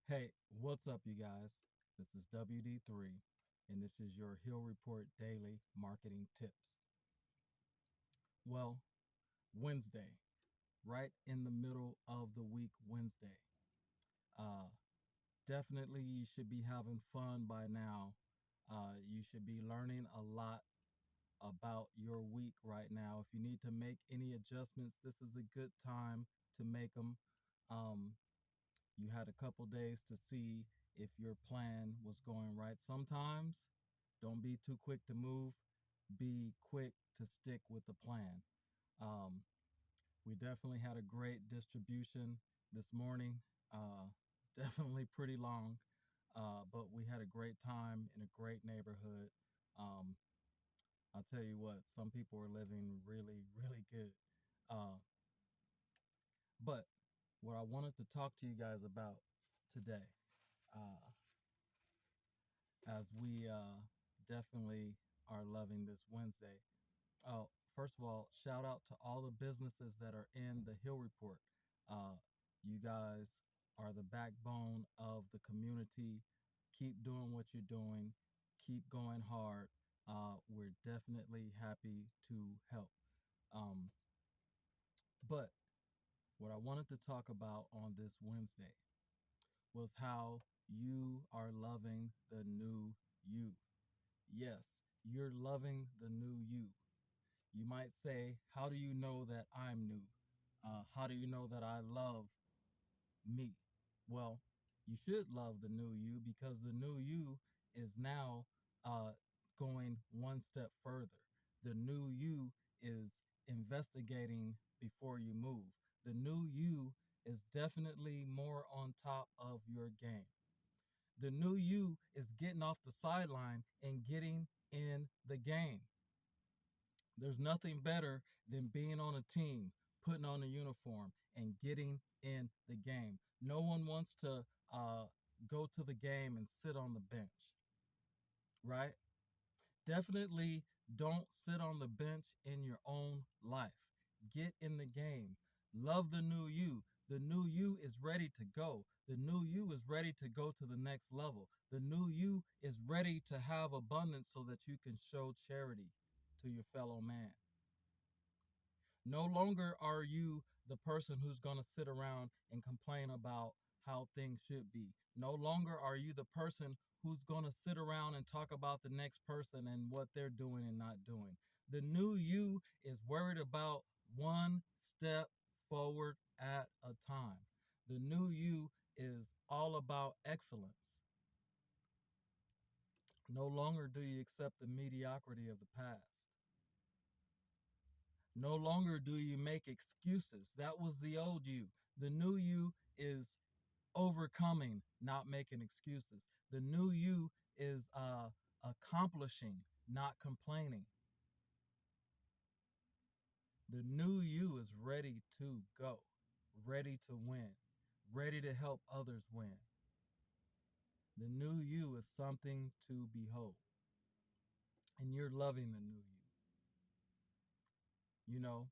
Hey, what's up, you guys? This is WD3, and this is your Hill Report Daily Marketing Tips. Well, Wednesday, right in the middle of the week, Wednesday. Uh, Definitely, you should be having fun by now. You should be learning a lot about your week right now. If you need to make any adjustments, this is a good time to make them. Um, You had a couple days to see if your plan was going right. Sometimes don't be too quick to move, be quick to stick with the plan. Um, we definitely had a great distribution this morning. Uh, Definitely pretty long, but we had a great time in a great neighborhood. Um, I'll tell you what, some people are living really, really good. Uh, but what I wanted to talk to you guys about today, uh, as we definitely are loving this Wednesday. First of all, shout out to all the businesses that are in the Hill Report. Uh, you guys are the backbone of the community. Keep doing what you're doing. Keep going hard. We're definitely happy to help. Um, but what I wanted to talk about on this Wednesday was how you are loving the new you. Yes, you're loving the new you. You might say, how do you know that I'm new? How do you know that I love me? Well, you should love the new you because the new you is now uh, going one step further. The new you is investigating before you move. The new you is definitely more on top of your game. The new you is getting off the sideline and getting in the game. There's nothing better than being on a team, putting on a uniform, and getting in the game. No one wants to go to the game and sit on the bench, right? Definitely don't sit on the bench in your own life. Get in the game. Love the new you. The new you is ready to go. The new you is ready to go to the next level. The new you is ready to have abundance so that you can show charity to your fellow man. No longer are you the person who's going to sit around and complain about how things should be. No longer are you the person who's going to sit around and talk about the next person and what they're doing and not doing. The new you is worried about one step forward at a time. The new you is all about excellence. No longer do you accept the mediocrity of the past. No longer do you make excuses. That was the old you. The new you is overcoming, not making excuses. The new you is accomplishing, not complaining. The new you is ready to go, ready to win, ready to help others win. The new you is something to behold, and you're loving the new you. You know,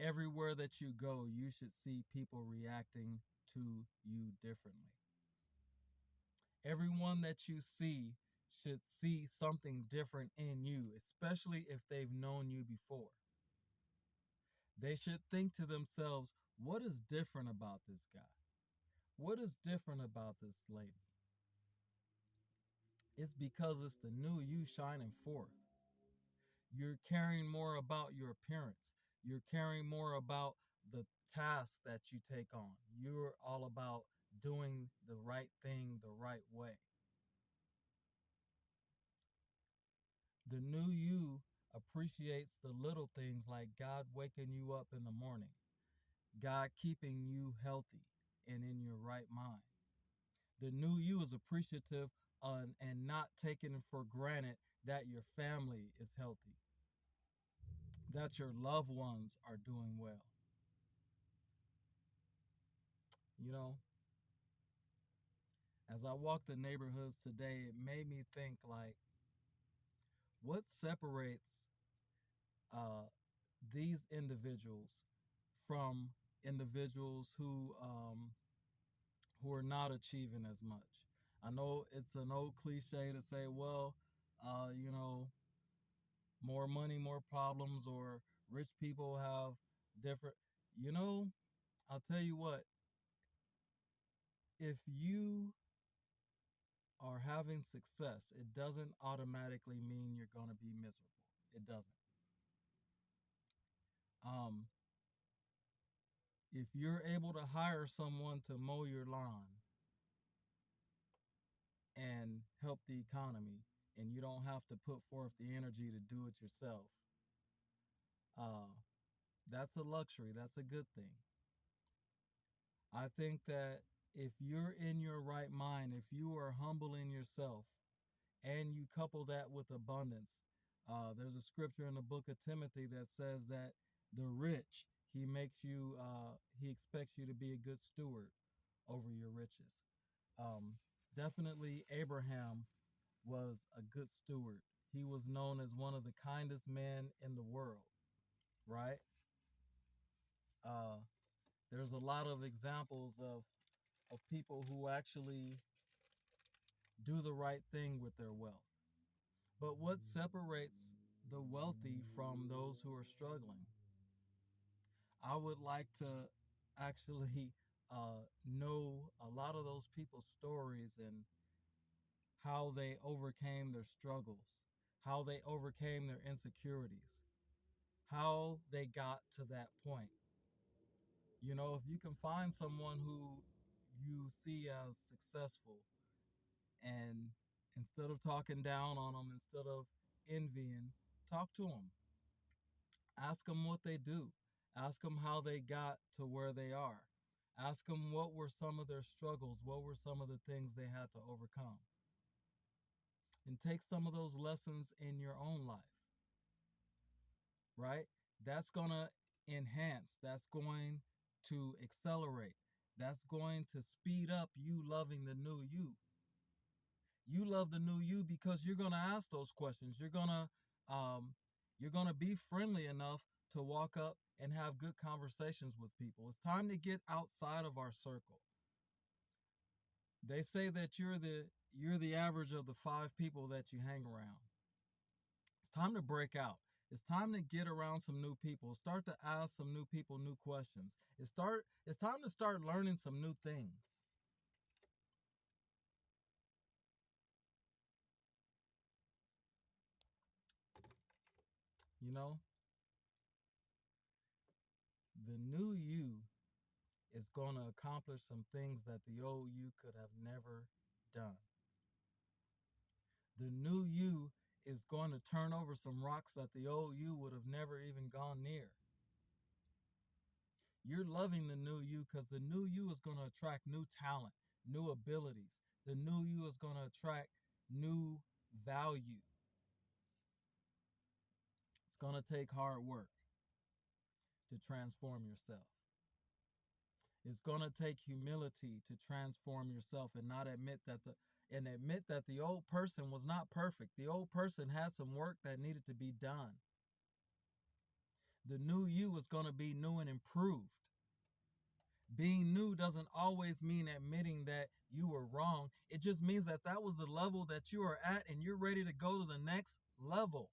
everywhere that you go, you should see people reacting to you differently. Everyone that you see should see something different in you, especially if they've known you before. They should think to themselves, what is different about this guy? What is different about this lady? It's because it's the new you shining forth. You're caring more about your appearance. You're caring more about the tasks that you take on. You're all about doing the right thing the right way. The new you appreciates the little things like God waking you up in the morning, God keeping you healthy and in your right mind. The new you is appreciative and not taking for granted that your family is healthy, that your loved ones are doing well. You know, as I walked the neighborhoods today, it made me think like, what separates uh, these individuals from individuals who are not achieving as much. I know it's an old cliche to say, well, you know, more money, more problems, or rich people have different. You know, I'll tell you what, if you are having success, it doesn't automatically mean you're going to be miserable. It doesn't. Um, if you're able to hire someone to mow your lawn and help the economy, and you don't have to put forth the energy to do it yourself, uh, that's a luxury. That's a good thing. I think that if you're in your right mind, if you are humble in yourself, and you couple that with abundance, there's a scripture in the book of Timothy that says that the rich, he expects you to be a good steward over your riches. Um, Definitely, Abraham was a good steward. He was known as one of the kindest men in the world, right? Uh, there's a lot of examples of people who actually do the right thing with their wealth. But what separates the wealthy from those who are struggling? I would like to actually know a lot of those people's stories and how they overcame their struggles, how they overcame their insecurities, how they got to that point. You know, if you can find someone who you see as successful, and instead of talking down on them, instead of envying, talk to them. Ask them what they do. Ask them how they got to where they are. Ask them what were some of their struggles, what were some of the things they had to overcome. And take some of those lessons in your own life, right? That's going to enhance, that's going to accelerate, that's going to speed up you loving the new you. You love the new you because you're going to ask those questions. You're going to be friendly enough to walk up and have good conversations with people. It's time to get outside of our circle. They say that you're the average of the 5 people that you hang around. It's time to break out. It's time to get around some new people. Start to ask some new people new questions. It's time to start learning some new things. You know, the new you is going to accomplish some things that the old you could have never done. The new you is going to turn over some rocks that the old you would have never even gone near. You're loving the new you because the new you is going to attract new talent, new abilities. The new you is going to attract new value. It's going to take hard work to transform yourself. It's going to take humility to transform yourself and not admit that the old person was not perfect. The old person had some work that needed to be done. The new you is going to be new and improved. Being new doesn't always mean admitting that you were wrong. It just means that that was the level that you are at and you're ready to go to the next level.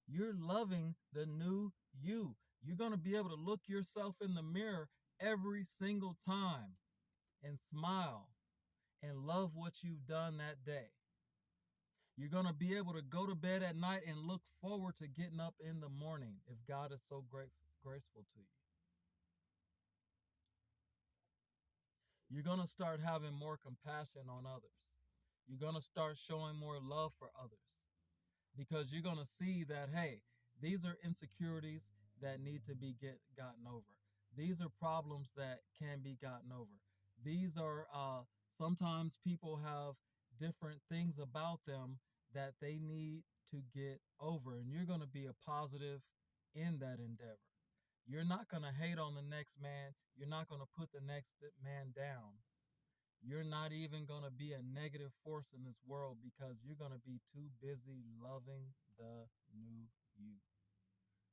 You're loving the new you. You're going to be able to look yourself in the mirror every single time and smile and love what you've done that day. You're going to be able to go to bed at night and look forward to getting up in the morning if God is so graceful to you. You're going to start having more compassion on others. You're going to start showing more love for others because you're going to see that, hey, these are insecurities that need to be gotten over. These are problems that can be gotten over. These are sometimes people have different things about them that they need to get over, and you're going to be a positive in that endeavor. You're not going to hate on the next man. You're not going to put the next man down. You're not even going to be a negative force in this world because you're going to be too busy loving the new you.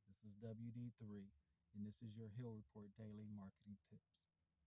This is WD3, and this is your Hill Report Daily Marketing Tips.